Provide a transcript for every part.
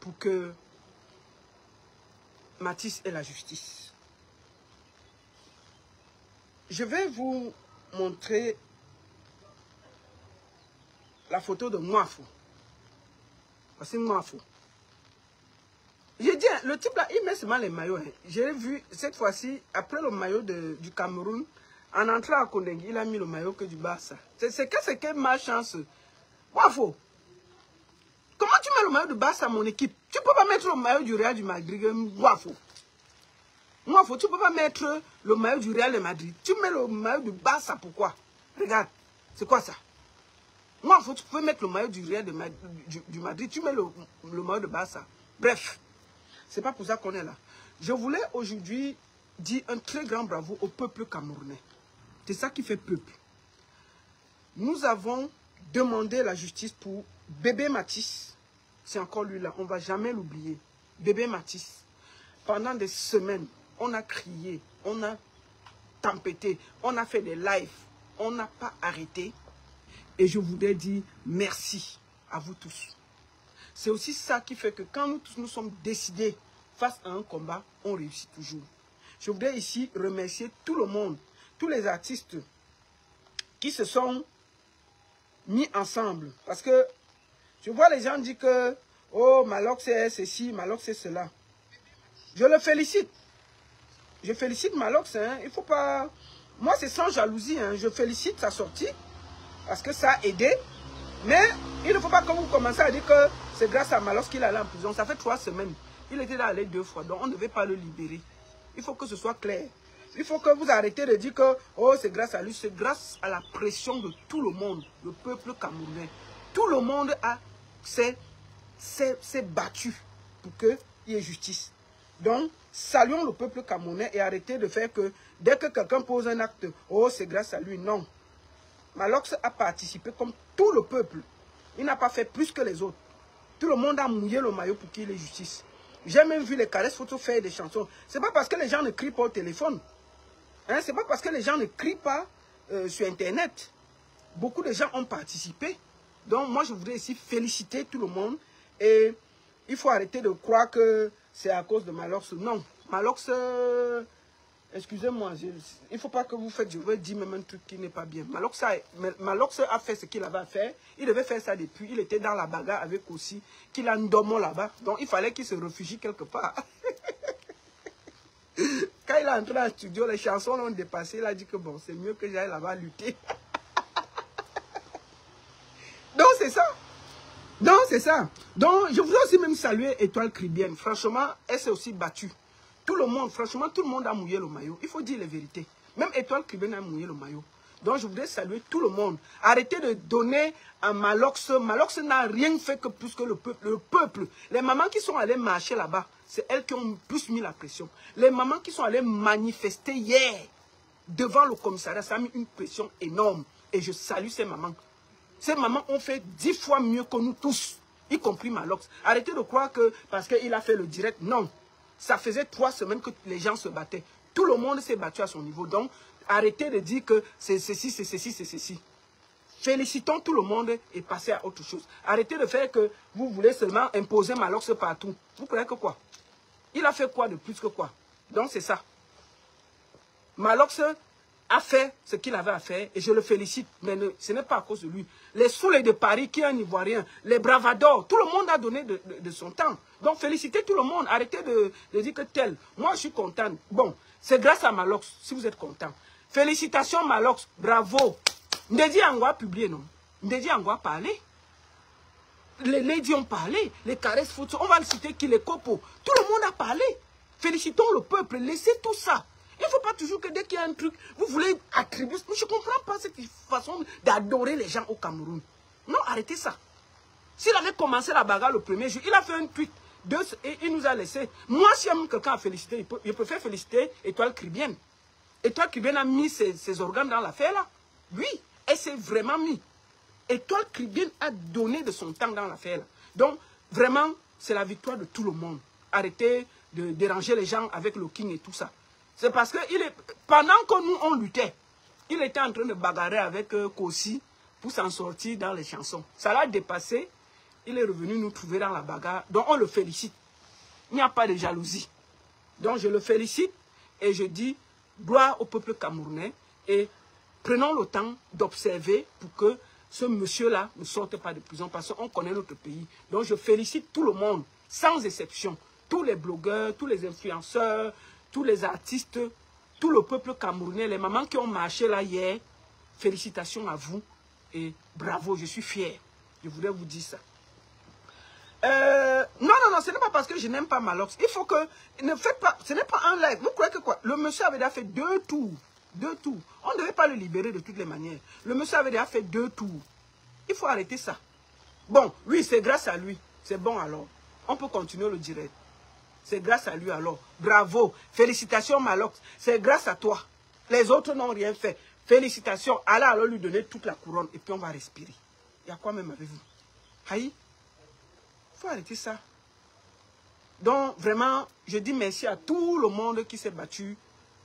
pour que Matisse ait la justice. Je vais vous montrer la photo de Mwafo. C'est Mwafo. J'ai dit, le type là, il met seulement les maillots. Hein. J'ai vu cette fois-ci, après le maillot du Cameroun, en entrant à Kondengui, il a mis le maillot que du Barça. C'est que malchance. Mwafo. Comment tu mets le maillot du Barça à mon équipe? Tu ne peux pas mettre le maillot du Real du Madrid. Mwafo. Mwafo, tu ne peux pas mettre le maillot du Real de Madrid. Tu mets le maillot du Barça, pourquoi? Regarde, c'est quoi ça? Mwafo, tu peux mettre le maillot du Real du Madrid. Tu mets le maillot de Barça. Bref. C'est pas pour ça qu'on est là. Je voulais aujourd'hui dire un très grand bravo au peuple camerounais. C'est ça qui fait peuple. Nous avons demandé la justice pour bébé Matisse. C'est encore lui là, on ne va jamais l'oublier. Bébé Matisse. Pendant des semaines, on a crié, on a tempêté, on a fait des lives. On n'a pas arrêté. Et je voudrais dire merci à vous tous. C'est aussi ça qui fait que quand nous tous nous sommes décidés face à un combat, on réussit toujours. Je voudrais ici remercier tout le monde, tous les artistes qui se sont mis ensemble. Parce que je vois les gens dire que oh, Malox c'est ceci, Malox c'est cela. Je le félicite. Je félicite Malox. Hein. Il faut pas... Moi, c'est sans jalousie. Hein. Je félicite sa sortie parce que ça a aidé. Mais il ne faut pas que vous commencez à dire que c'est grâce à Malox qu'il est allé en prison. Ça fait 3 semaines. Il était allé 2 fois. Donc on ne devait pas le libérer. Il faut que ce soit clair. Il faut que vous arrêtez de dire que oh, c'est grâce à lui. C'est grâce à la pression de tout le monde. Le peuple camerounais. Tout le monde s'est battu pour qu'il y ait justice. Donc, saluons le peuple camerounais et arrêtez de faire que dès que quelqu'un pose un acte, oh, c'est grâce à lui. Non. Malox a participé comme tout le peuple. Il n'a pas fait plus que les autres. Tout le monde a mouillé le maillot pour qu'il y ait justice. J'ai même vu les caresses photos faire des chansons. C'est pas parce que les gens ne crient pas au téléphone. Hein? C'est pas parce que les gens ne crient pas sur Internet. Beaucoup de gens ont participé. Donc moi, je voudrais ici féliciter tout le monde. Et il faut arrêter de croire que c'est à cause de Malox. Non. Malox... excusez-moi, il ne faut pas que vous faites, je vais dire même un truc qui n'est pas bien. Malox a fait ce qu'il avait à faire. Il devait faire ça depuis. Il était dans la bagarre avec aussi, qu'il a un domo là-bas. Donc il fallait qu'il se réfugie quelque part. Quand il est entré en studio, les chansons l'ont dépassé. Il a dit que bon, c'est mieux que j'aille là-bas lutter. Donc c'est ça. Donc c'est ça. Donc je voudrais aussi même saluer Étoile Cribienne. Franchement, elle s'est aussi battue. Tout le monde, franchement, tout le monde a mouillé le maillot. Il faut dire les vérités. Même Étoile Cribienne a mouillé le maillot. Donc, je voudrais saluer tout le monde. Arrêtez de donner à Malox. Malox n'a rien fait que plus que le peuple. Le peuple. Les mamans qui sont allées marcher là-bas, c'est elles qui ont plus mis la pression. Les mamans qui sont allées manifester hier devant le commissariat, ça a mis une pression énorme. Et je salue ces mamans. Ces mamans ont fait 10 fois mieux que nous tous, y compris Malox. Arrêtez de croire que parce qu'il a fait le direct, non. Ça faisait 3 semaines que les gens se battaient. Tout le monde s'est battu à son niveau. Donc, arrêtez de dire que c'est ceci, c'est ceci, c'est ceci. Félicitons tout le monde et passez à autre chose. Arrêtez de faire que vous voulez seulement imposer Malox partout. Vous croyez que quoi? Il a fait quoi de plus que quoi? Donc, c'est ça. Malox a fait ce qu'il avait à faire et je le félicite. Mais ce n'est pas à cause de lui. Les Souley de Paris, qui est un Ivoirien, les Bravadors, tout le monde a donné de son temps. Donc félicitez tout le monde. Arrêtez de dire que tel. Moi, je suis content. Bon, c'est grâce à Malox, si vous êtes content. Félicitations Malox, bravo. Ndedi Angwa publié, non? Ndedi Angwa parlé. Les ladies ont parlé. Les caresses photos, on va le citer qui, les copos. Tout le monde a parlé. Félicitons le peuple, laissez tout ça. Il ne faut pas toujours que dès qu'il y a un truc, vous voulez attribuer. Je ne comprends pas cette façon d'adorer les gens au Cameroun. Non, arrêtez ça. S'il avait commencé la bagarre le premier jour, il a fait un tweet et il nous a laissé. Moi, si quelqu'un a félicité, il peut faire féliciter Étoile Cribienne. Étoile Cribienne a mis ses organes dans l'affaire là. Oui, elle s'est vraiment mis. Étoile Cribienne a donné de son temps dans l'affaire là. Donc, vraiment, c'est la victoire de tout le monde. Arrêtez de déranger les gens avec le King et tout ça. C'est parce que pendant que nous, on luttait, il était en train de bagarrer avec Kossi pour s'en sortir dans les chansons. Ça l'a dépassé. Il est revenu nous trouver dans la bagarre. Donc on le félicite. Il n'y a pas de jalousie. Donc je le félicite et je dis gloire au peuple camerounais et prenons le temps d'observer pour que ce monsieur-là ne sorte pas de prison parce qu'on connaît notre pays. Donc je félicite tout le monde, sans exception. Tous les blogueurs, tous les influenceurs, tous les artistes, tout le peuple camerounais, les mamans qui ont marché là hier, félicitations à vous et bravo, je suis fier. Je voulais vous dire ça. Non, ce n'est pas parce que je n'aime pas Malox. Il faut que, ne faites pas, ce n'est pas un live. Vous croyez que quoi? Le monsieur avait déjà fait 2 tours. 2 tours. On ne devait pas le libérer de toutes les manières. Le monsieur avait déjà fait 2 tours. Il faut arrêter ça. Bon, oui, c'est grâce à lui. C'est bon alors. On peut continuer le direct. C'est grâce à lui alors. Bravo. Félicitations Malox. C'est grâce à toi. Les autres n'ont rien fait. Félicitations. Allah alors lui donner toute la couronne. Et puis on va respirer. Il y a quoi même avec vous? Aïe. Il faut arrêter ça. Donc, vraiment, je dis merci à tout le monde qui s'est battu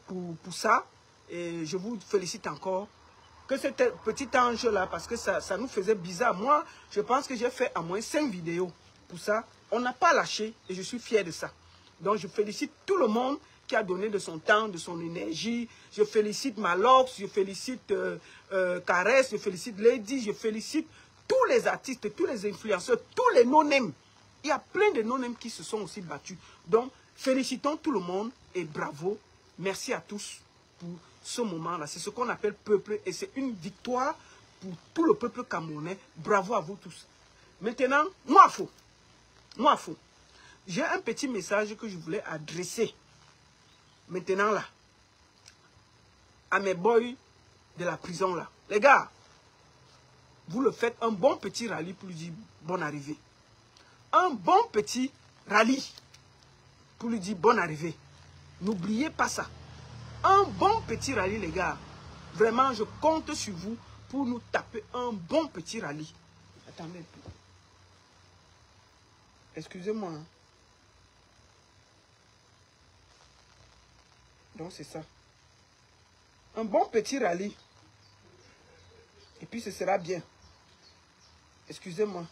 pour ça. Et je vous félicite encore. Que ce petit ange-là, parce que ça nous faisait bizarre. Moi, je pense que j'ai fait à moins 5 vidéos pour ça. On n'a pas lâché et je suis fier de ça. Donc, je félicite tout le monde qui a donné de son temps, de son énergie. Je félicite Malox, je félicite Caresse, je félicite Lady, je félicite tous les artistes, tous les influenceurs, tous les no-names. Il y a plein de no-names qui se sont aussi battus. Donc, félicitons tout le monde et bravo. Merci à tous pour ce moment-là. C'est ce qu'on appelle peuple et c'est une victoire pour tout le peuple camerounais. Bravo à vous tous. Maintenant, moi, j'ai un petit message que je voulais adresser. Maintenant, là, à mes boys de la prison, là. Les gars, vous le faites un bon petit rallye pour lui dire bonne arrivée. Un bon petit rallye pour lui dire bonne arrivée. N'oubliez pas ça. Un bon petit rallye, les gars. Vraiment, je compte sur vous pour nous taper un bon petit rallye. Attendez un peu. Excusez-moi. Hein. Donc, c'est ça. Un bon petit rallye. Et puis, ce sera bien. Excusez-moi.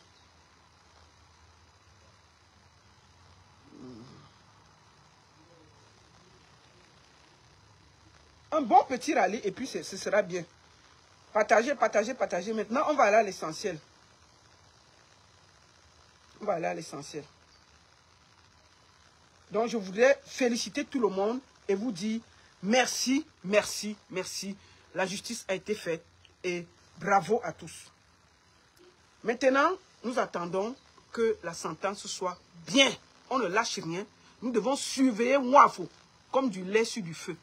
Un bon petit rallye et puis ce sera bien. Partagez. Maintenant, on va aller à l'essentiel. Donc, je voudrais féliciter tout le monde et vous dire merci. La justice a été faite et bravo à tous. Maintenant, nous attendons que la sentence soit bien. On ne lâche rien. Nous devons surveiller Wafo comme du lait sur du feu.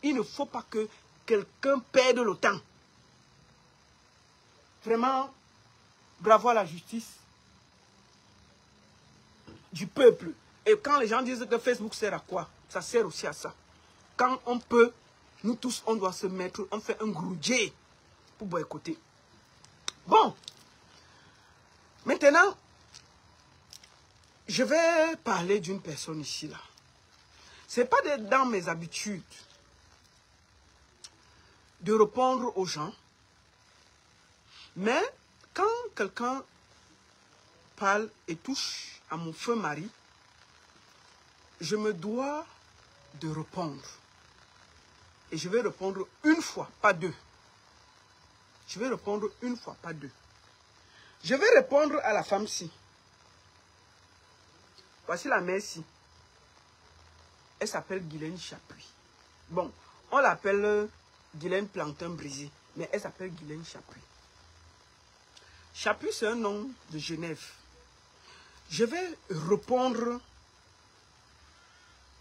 Il ne faut pas que quelqu'un perde le temps. Vraiment, bravo à la justice du peuple. Et quand les gens disent que Facebook sert à quoi? Ça sert aussi à ça. Quand on peut, nous tous, on doit se mettre, on fait un groudjet pour boycotter. Bon. Maintenant, je vais parler d'une personne ici, là. Ce n'est pas dans mes habitudes de répondre aux gens. Mais quand quelqu'un parle et touche à mon feu mari, je me dois de répondre. Et je vais répondre une fois, pas deux. Je vais répondre une fois, pas deux. Je vais répondre à la femme-ci. Voici la mère-ci. Elle s'appelle Guylaine Chapuis. Bon, on l'appelle Guylaine Plantain Brisé, mais elle s'appelle Guylaine Chapuis. Chapuis, c'est un nom de Genève. Je vais répondre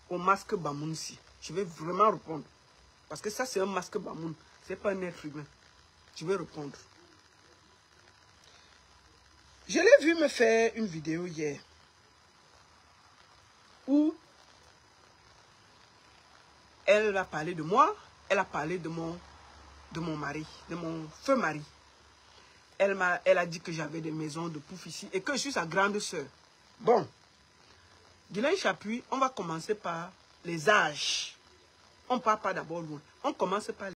au masque Bamounsi. Je vais vraiment répondre. Parce que ça, c'est un masque Bamoun. Ce n'est pas un être humain. Je vais répondre. Je l'ai vu me faire une vidéo hier. Où elle a parlé de moi. Elle a parlé de mon mari. De mon feu mari. Elle a dit que j'avais des maisons de pouf ici. Et que je suis sa grande soeur. Bon. Guylaine Chapuis, on va commencer par les âges. On ne part pas d'abord loin. On commence par